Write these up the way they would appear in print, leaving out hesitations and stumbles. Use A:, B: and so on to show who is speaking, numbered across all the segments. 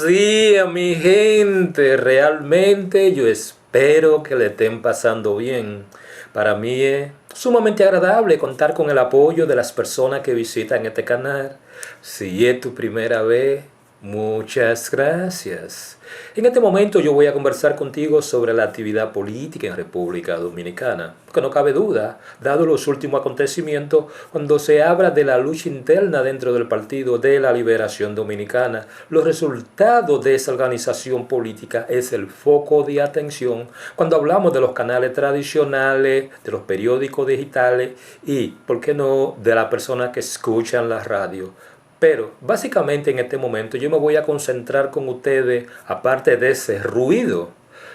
A: días, mi gente. Realmente yo espero que le estén pasando bien. Para mí es sumamente agradable contar con el apoyo de las personas que visitan este canal. Si es tu primera vez, muchas gracias. En este momento yo voy a conversar contigo sobre la actividad política en República Dominicana, que no cabe duda, dado los últimos acontecimientos, cuando se habla de la lucha interna dentro del Partido de la Liberación Dominicana, los resultados de esa organización política es el foco de atención cuando hablamos de los canales tradicionales, de los periódicos digitales y, ¿por qué no?, de las personas que escuchan la radio. Pero básicamente en este momento yo me voy a concentrar con ustedes, aparte de ese ruido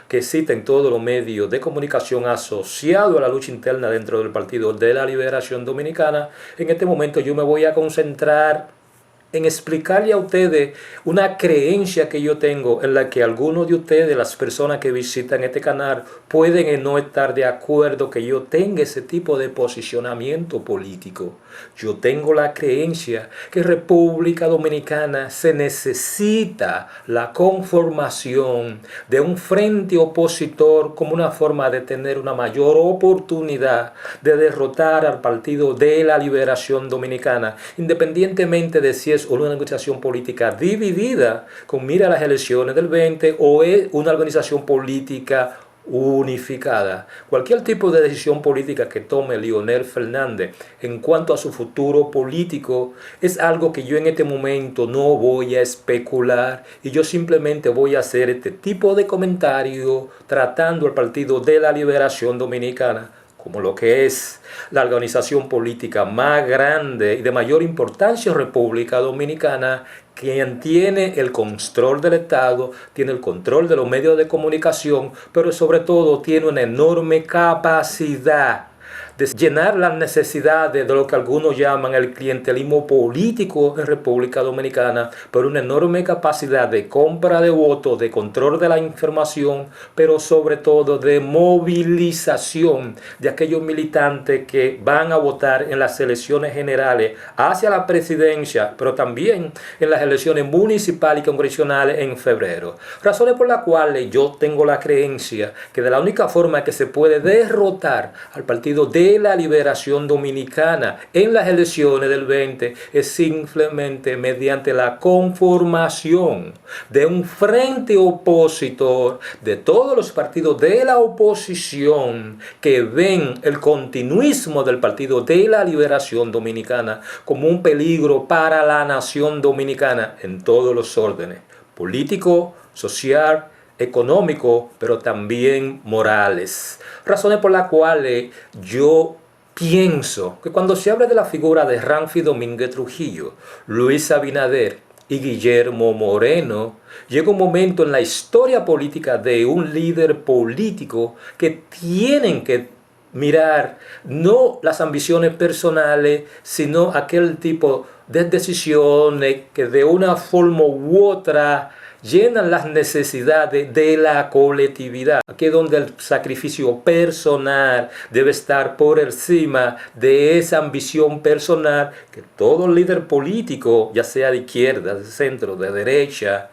A: que existe en todos los medios de comunicación asociado a la lucha interna dentro del Partido de la Liberación Dominicana. En este momento yo me voy a concentrar en explicarle a ustedes una creencia que yo tengo, en la que algunos de ustedes, las personas que visitan este canal, pueden no estar de acuerdo que yo tenga ese tipo de posicionamiento político. Yo tengo la creencia que República Dominicana se necesita la conformación de un frente opositor como una forma de tener una mayor oportunidad de derrotar al Partido de la Liberación Dominicana, independientemente de si es una organización política dividida con mira a las elecciones del 20 o es una organización política unificada. Cualquier tipo de decisión política que tome Leonel Fernández en cuanto a su futuro político es algo que yo en este momento no voy a especular, y yo simplemente voy a hacer este tipo de comentario tratando al Partido de la Liberación Dominicana como lo que es la organización política más grande y de mayor importancia en República Dominicana, quien tiene el control del Estado, tiene el control de los medios de comunicación, pero sobre todo tiene una enorme capacidad de llenar las necesidades de lo que algunos llaman el clientelismo político en República Dominicana, por una enorme capacidad de compra de votos, de control de la información, pero sobre todo de movilización de aquellos militantes que van a votar en las elecciones generales hacia la presidencia, pero también en las elecciones municipales y congresionales en febrero. Razones por las cuales yo tengo la creencia que de la única forma que se puede derrotar al Partido de la Liberación Dominicana en las elecciones del 20 es simplemente mediante la conformación de un frente opositor de todos los partidos de la oposición que ven el continuismo del Partido de la Liberación Dominicana como un peligro para la nación dominicana en todos los órdenes: político, social, económico, pero también morales. Razones por las cuales yo pienso que cuando se habla de la figura de Ramfi Domínguez Trujillo, Luis Abinader y Guillermo Moreno, llega un momento en la historia política de un líder político que tienen que mirar no las ambiciones personales, sino aquel tipo de decisiones que de una forma u otra llenan las necesidades de la colectividad. Aquí es donde el sacrificio personal debe estar por encima de esa ambición personal que todo líder político, ya sea de izquierda, de centro, de derecha,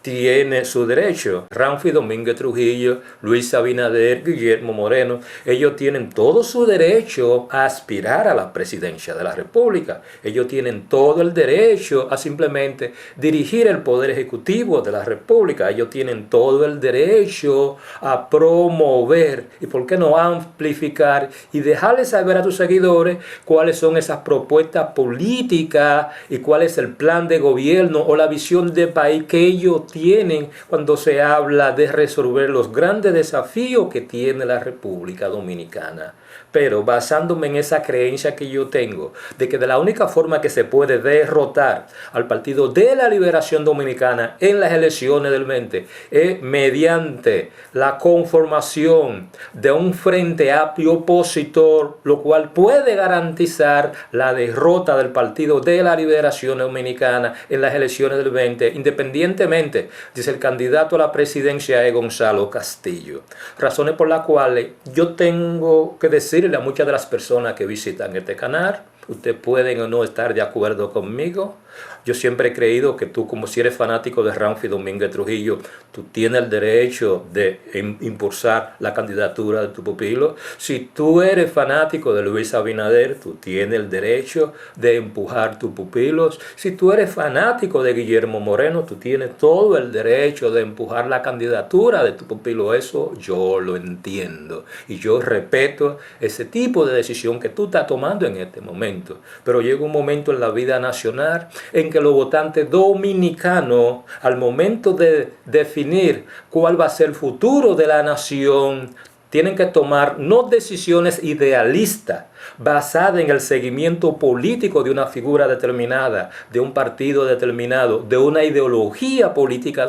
A: tiene su derecho. Ramfi Domínguez Trujillo, Luis Abinader, Guillermo Moreno, ellos tienen todo su derecho a aspirar a la presidencia de la República. Ellos tienen todo el derecho a simplemente dirigir el poder ejecutivo de la República. Ellos tienen todo el derecho a promover y, ¿por qué no, amplificar y dejarles saber a tus seguidores cuáles son esas propuestas políticas y cuál es el plan de gobierno o la visión de país que ellos tienen cuando se habla de resolver los grandes desafíos que tiene la República Dominicana? Pero basándome en esa creencia que yo tengo, de que de la única forma que se puede derrotar al Partido de la Liberación Dominicana en las elecciones del 20 es mediante la conformación de un frente amplio opositor, lo cual puede garantizar la derrota del Partido de la Liberación Dominicana en las elecciones del 20, independientemente de si el candidato a la presidencia es Gonzalo Castillo. Razones por las cuales yo tengo que decirle a muchas de las personas que visitan este canal Ustedes pueden o no estar de acuerdo conmigo. Yo siempre he creído que tú, como si eres fanático de Ramfi Domínguez Trujillo, tú tienes el derecho de impulsar la candidatura de tu pupilo. Si tú eres fanático de Luis Abinader, tú tienes el derecho de empujar tus pupilos. Si tú eres fanático de Guillermo Moreno, tú tienes todo el derecho de empujar la candidatura de tu pupilo. Eso yo lo entiendo y yo respeto ese tipo de decisión que tú estás tomando en este momento. Pero llega un momento en la vida nacional en que los votantes dominicanos, al momento de definir cuál va a ser el futuro de la nación, tienen que tomar no decisiones idealistas basadas en el seguimiento político de una figura determinada, de un partido determinado, de una ideología política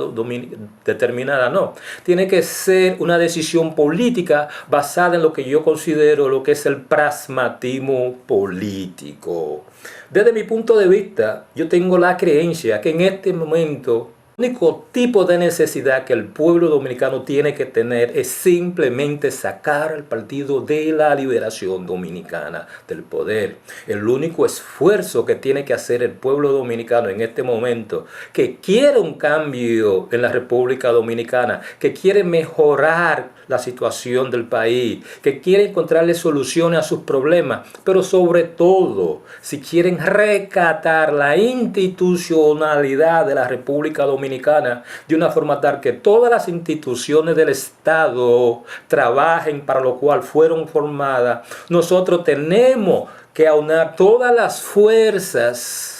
A: determinada, no. Tiene que ser una decisión política basada en lo que yo considero lo que es el pragmatismo político. Desde mi punto de vista, yo tengo la creencia que en este momento el único tipo de necesidad que el pueblo dominicano tiene que tener es simplemente sacar al Partido de la Liberación Dominicana del poder. El único esfuerzo que tiene que hacer el pueblo dominicano en este momento, que quiere un cambio en la República Dominicana, que quiere mejorar la situación del país, que quiere encontrarle soluciones a sus problemas, pero sobre todo, si quieren rescatar la institucionalidad de la República Dominicana de una forma tal que todas las instituciones del Estado trabajen para lo cual fueron formadas, nosotros tenemos que aunar todas las fuerzas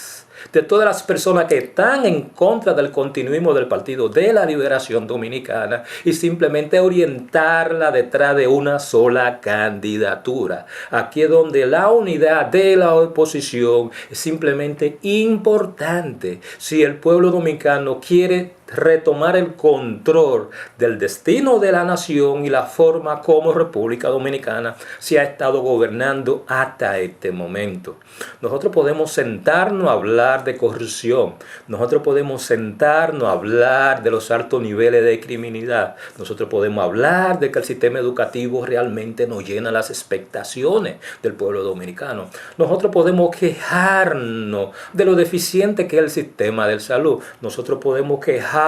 A: de todas las personas que están en contra del continuismo del Partido de la Liberación Dominicana y simplemente orientarla detrás de una sola candidatura. Aquí es donde la unidad de la oposición es simplemente importante. Si el pueblo dominicano quiere retomar el control del destino de la nación y la forma como República Dominicana se ha estado gobernando hasta este momento. Nosotros podemos sentarnos a hablar de corrupción, nosotros podemos sentarnos a hablar de los altos niveles de criminalidad, nosotros podemos hablar de que el sistema educativo realmente no llena las expectaciones del pueblo dominicano, nosotros podemos quejarnos de lo deficiente que es el sistema de salud, nosotros podemos quejarnos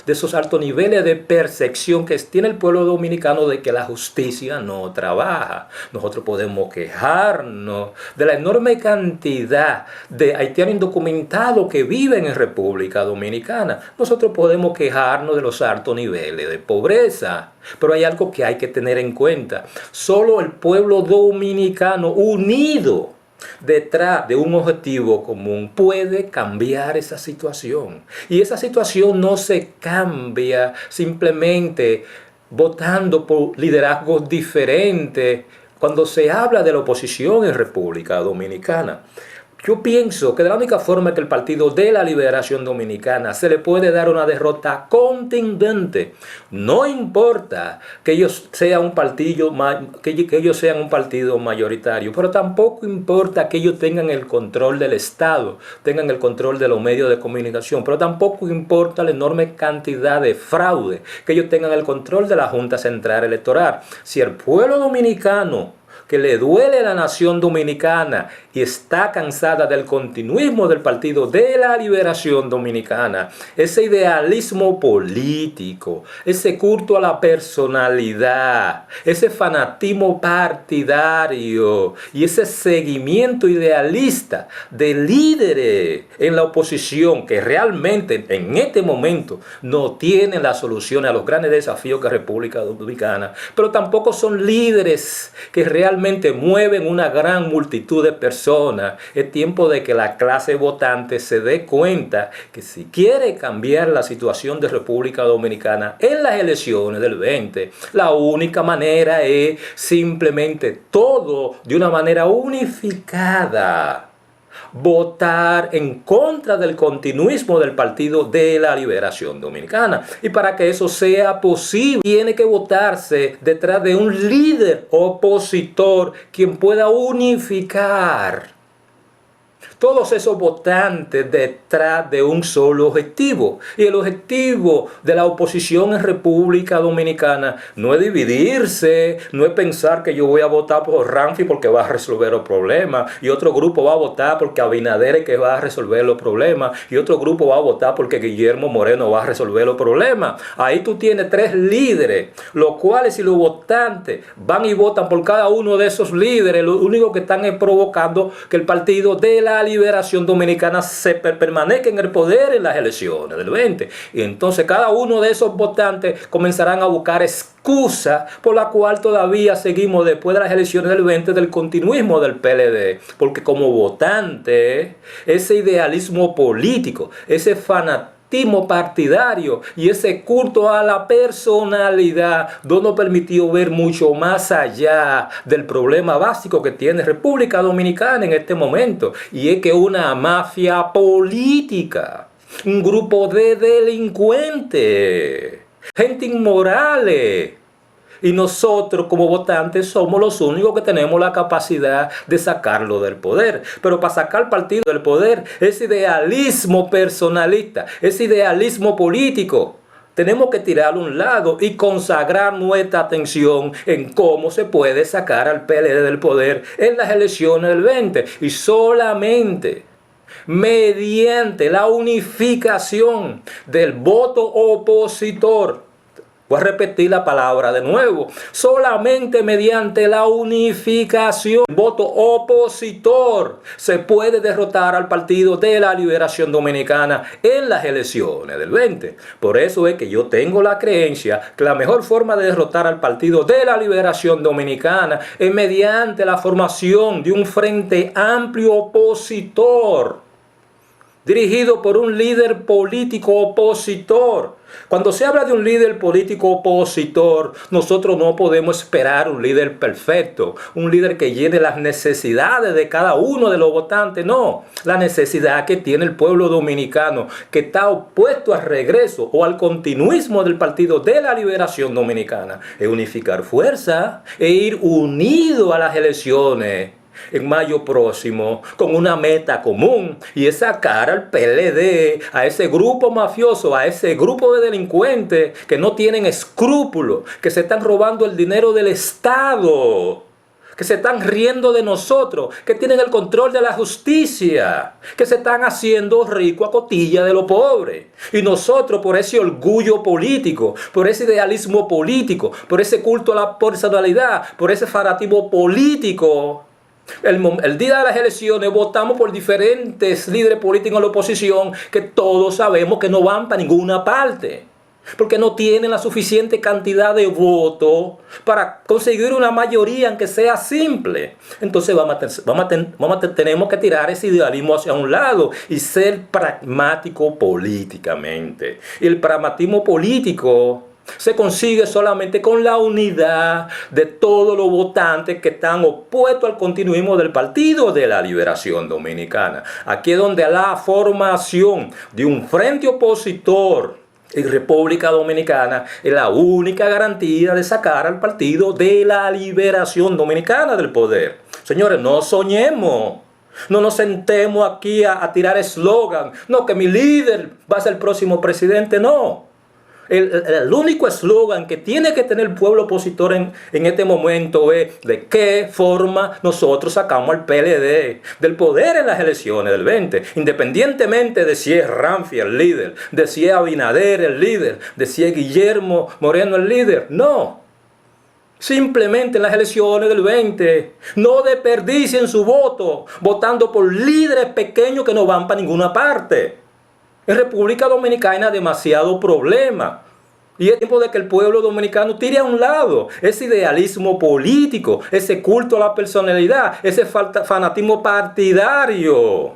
A: de esos altos niveles de percepción que tiene el pueblo dominicano de que la justicia no trabaja. Nosotros podemos quejarnos de la enorme cantidad de haitianos indocumentados que viven en República Dominicana. Nosotros podemos quejarnos de los altos niveles de pobreza. Pero hay algo que hay que tener en cuenta. Solo el pueblo dominicano unido detrás de un objetivo común puede cambiar esa situación. Y esa situación no se cambia simplemente votando por liderazgos diferentes cuando se habla de la oposición en República Dominicana. Yo pienso que de la única forma que el Partido de la Liberación Dominicana se le puede dar una derrota contundente, no importa que ellos sean un partido, que ellos sean un partido mayoritario, pero tampoco importa que ellos tengan el control del Estado, tengan el control de los medios de comunicación, pero tampoco importa la enorme cantidad de fraude, que ellos tengan el control de la Junta Central Electoral. Si el pueblo dominicano, que le duele la nación dominicana y está cansada del continuismo del Partido de la Liberación Dominicana, ese idealismo político, ese culto a la personalidad, ese fanatismo partidario y ese seguimiento idealista de líderes en la oposición que realmente en este momento no tienen la solución a los grandes desafíos que República Dominicana, pero tampoco son líderes que realmente mueven una gran multitud de personas. Es tiempo de que la clase votante se dé cuenta que si quiere cambiar la situación de República Dominicana en las elecciones del 20, la única manera es simplemente todo de una manera unificada. Votar en contra del continuismo del Partido de la Liberación Dominicana. Y para que eso sea posible, tiene que votarse detrás de un líder opositor quien pueda unificar todos esos votantes detrás de un solo objetivo. Y el objetivo de la oposición en República Dominicana no es dividirse, no es pensar que yo voy a votar por Ramfi porque va a resolver los problemas, y otro grupo va a votar porque Abinader es que va a resolver los problemas, y otro grupo va a votar porque Guillermo Moreno va a resolver los problemas. Ahí tú tienes tres líderes, los cuales si los votantes van y votan por cada uno de esos líderes, lo único que están es provocando que el Partido de la Liberación Dominicana se permanezca en el poder en las elecciones del 20. Y entonces cada uno de esos votantes comenzarán a buscar excusa por la cual todavía seguimos después de las elecciones del 20 del continuismo del PLD. Porque como votante, ese idealismo político, ese fanatismo partidario y ese culto a la personalidad no nos permitió ver mucho más allá del problema básico que tiene República Dominicana en este momento, y es que una mafia política, un grupo de delincuentes, gente inmorales, y nosotros como votantes somos los únicos que tenemos la capacidad de sacarlo del poder. Pero para sacar partido del poder, ese idealismo personalista, ese idealismo político, tenemos que tirarlo a un lado y consagrar nuestra atención en cómo se puede sacar al PLD del poder en las elecciones del 20. Y solamente mediante la unificación del voto opositor. Voy a repetir la palabra de nuevo. Solamente mediante la unificación del voto opositor se puede derrotar al Partido de la Liberación Dominicana en las elecciones del 20. Por eso es que yo tengo la creencia que la mejor forma de derrotar al Partido de la Liberación Dominicana es mediante la formación de un frente amplio opositor, dirigido por un líder político opositor. Cuando se habla de un líder político opositor, nosotros no podemos esperar un líder perfecto, un líder que llene las necesidades de cada uno de los votantes. No, la necesidad que tiene el pueblo dominicano, que está opuesto al regreso o al continuismo del Partido de la Liberación Dominicana, es unificar fuerza e ir unido a las elecciones en mayo próximo con una meta común, y es sacar al PLD, a ese grupo mafioso, a ese grupo de delincuentes que no tienen escrúpulos, que se están robando el dinero del Estado, que se están riendo de nosotros, que tienen el control de la justicia, que se están haciendo ricos a costilla de los pobres. Y nosotros, por ese orgullo político, por ese idealismo político, por ese culto a la personalidad, por ese fanatismo político, el día de las elecciones votamos por diferentes líderes políticos en la oposición que todos sabemos que no van para ninguna parte, porque no tienen la suficiente cantidad de votos para conseguir una mayoría, aunque sea simple. Entonces tenemos que tirar ese idealismo hacia un lado y ser pragmático políticamente. Y el pragmatismo político se consigue solamente con la unidad de todos los votantes que están opuestos al continuismo del Partido de la Liberación Dominicana. Aquí es donde la formación de un frente opositor en República Dominicana es la única garantía de sacar al Partido de la Liberación Dominicana del poder. Señores, no soñemos. No nos sentemos aquí a tirar eslogan. No, que mi líder va a ser el próximo presidente. No. El único eslogan que tiene que tener el pueblo opositor en este momento es de qué forma nosotros sacamos al PLD del poder en las elecciones del 20, independientemente de si es Ramfi el líder, de si es Abinader el líder, de si es Guillermo Moreno el líder. No. Simplemente en las elecciones del 20, no desperdicien su voto votando por líderes pequeños que no van para ninguna parte. En República Dominicana hay demasiado problema. Y es tiempo de que el pueblo dominicano tire a un lado ese idealismo político, ese culto a la personalidad, ese fanatismo partidario.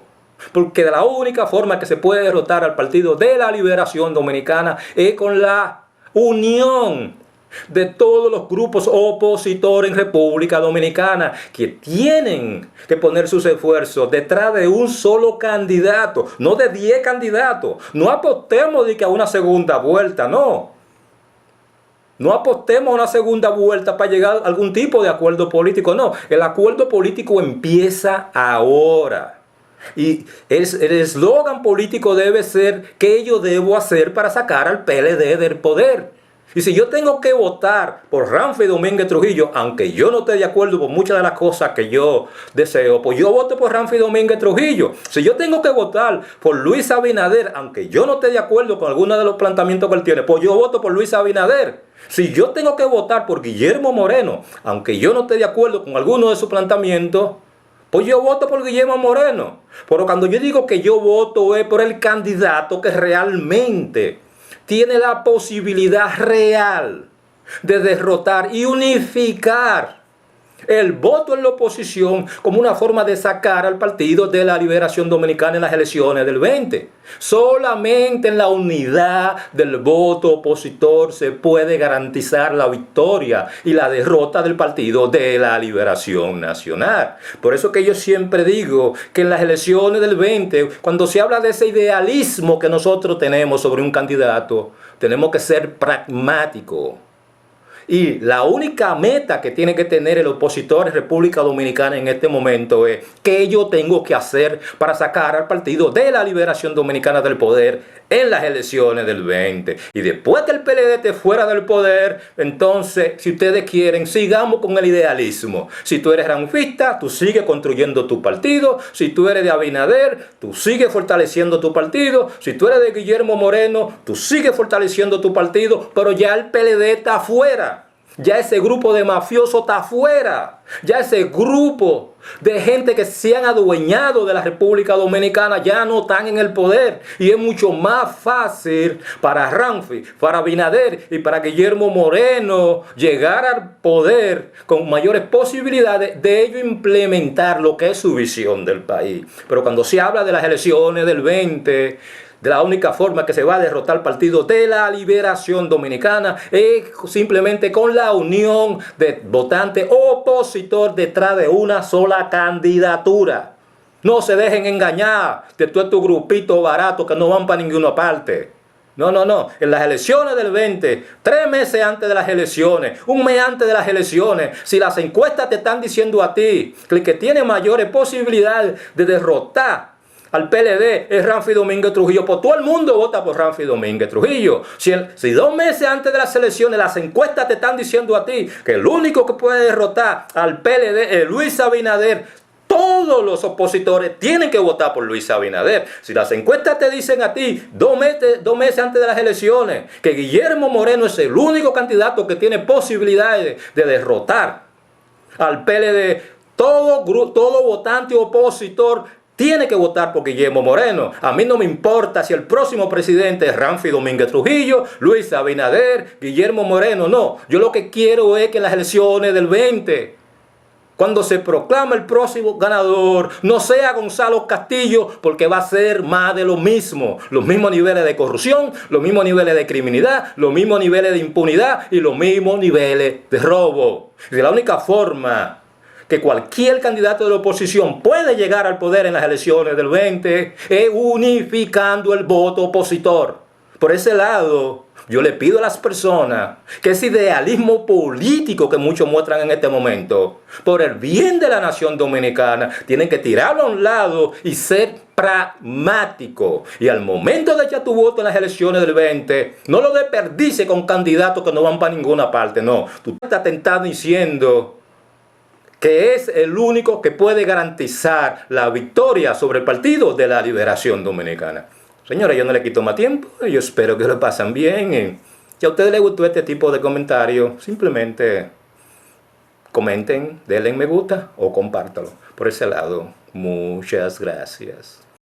A: Porque de la única forma que se puede derrotar al Partido de la Liberación Dominicana es con la unión de todos los grupos opositores en República Dominicana, que tienen que poner sus esfuerzos detrás de un solo candidato, no de 10 candidatos. No apostemos de que a una segunda vuelta, no. No apostemos a una segunda vuelta para llegar a algún tipo de acuerdo político, no. El acuerdo político empieza ahora. Y el eslogan político debe ser ¿qué yo debo hacer para sacar al PLD del poder? Y si yo tengo que votar por Ramfi Domínguez Trujillo, aunque yo no esté de acuerdo con muchas de las cosas que yo deseo, pues yo voto por Ramfi Domínguez Trujillo. Si yo tengo que votar por Luis Abinader, aunque yo no esté de acuerdo con algunos de los planteamientos que él tiene, pues yo voto por Luis Abinader. Si yo tengo que votar por Guillermo Moreno, aunque yo no esté de acuerdo con algunos de sus planteamientos, pues yo voto por Guillermo Moreno. Pero cuando yo digo que yo voto es por el candidato que realmente tiene la posibilidad real de derrotar y unificar el voto en la oposición como una forma de sacar al Partido de la Liberación Dominicana en las elecciones del 20. Solamente en la unidad del voto opositor se puede garantizar la victoria y la derrota del Partido de la Liberación Nacional. Por eso que yo siempre digo que en las elecciones del 20, cuando se habla de ese idealismo que nosotros tenemos sobre un candidato, tenemos que ser pragmáticos. Y la única meta que tiene que tener el opositor en República Dominicana en este momento es ¿qué yo tengo que hacer para sacar al Partido de la Liberación Dominicana del poder en las elecciones del 20? Y después que el PLD esté fuera del poder, entonces, si ustedes quieren, sigamos con el idealismo. Si tú eres ranfista, tú sigues construyendo tu partido. Si tú eres de Abinader, tú sigues fortaleciendo tu partido. Si tú eres de Guillermo Moreno, tú sigues fortaleciendo tu partido, pero ya el PLD está fuera. Ya ese grupo de mafiosos está afuera. Ya ese grupo de gente que se han adueñado de la República Dominicana ya no están en el poder. Y es mucho más fácil para Ramfi, para Abinader y para Guillermo Moreno llegar al poder con mayores posibilidades de ellos implementar lo que es su visión del país. Pero cuando se habla de las elecciones del 20... de la única forma que se va a derrotar el Partido de la Liberación Dominicana es simplemente con la unión de votantes opositor detrás de una sola candidatura. No se dejen engañar de todo este grupito barato que no van para ninguna parte. No, no, no. En las elecciones del 20, 3 meses antes de las elecciones, 1 mes antes de las elecciones, si las encuestas te están diciendo a ti que el que tiene mayores posibilidades de derrotar al PLD es Ramfi Domínguez Trujillo, pues todo el mundo vota por Ramfi Domínguez Trujillo. Si 2 meses antes de las elecciones las encuestas te están diciendo a ti que el único que puede derrotar al PLD es Luis Abinader, todos los opositores tienen que votar por Luis Abinader. Si las encuestas te dicen a ti 2 meses antes de las elecciones que Guillermo Moreno es el único candidato que tiene posibilidades de derrotar al PLD, todo votante opositor tiene que votar por Guillermo Moreno. A mí no me importa si el próximo presidente es Ramfi Domínguez Trujillo, Luis Abinader, Guillermo Moreno. No, yo lo que quiero es que en las elecciones del 20, cuando se proclama el próximo ganador, no sea Gonzalo Castillo, porque va a ser más de lo mismo. Los mismos niveles de corrupción, los mismos niveles de criminalidad, los mismos niveles de impunidad y los mismos niveles de robo. Y la única forma que cualquier candidato de la oposición puede llegar al poder en las elecciones del 20 es unificando el voto opositor. Por ese lado, yo le pido a las personas que ese idealismo político que muchos muestran en este momento, por el bien de la nación dominicana, tienen que tirarlo a un lado y ser pragmático. Y al momento de echar tu voto en las elecciones del 20, no lo desperdicies con candidatos que no van para ninguna parte. No, tú estás diciendo que es el único que puede garantizar la victoria sobre el Partido de la Liberación Dominicana. Señores, yo no le quito más tiempo, yo espero que lo pasen bien. Si a ustedes les gustó este tipo de comentarios, simplemente comenten, denle me gusta o compártalo. Por ese lado, muchas gracias.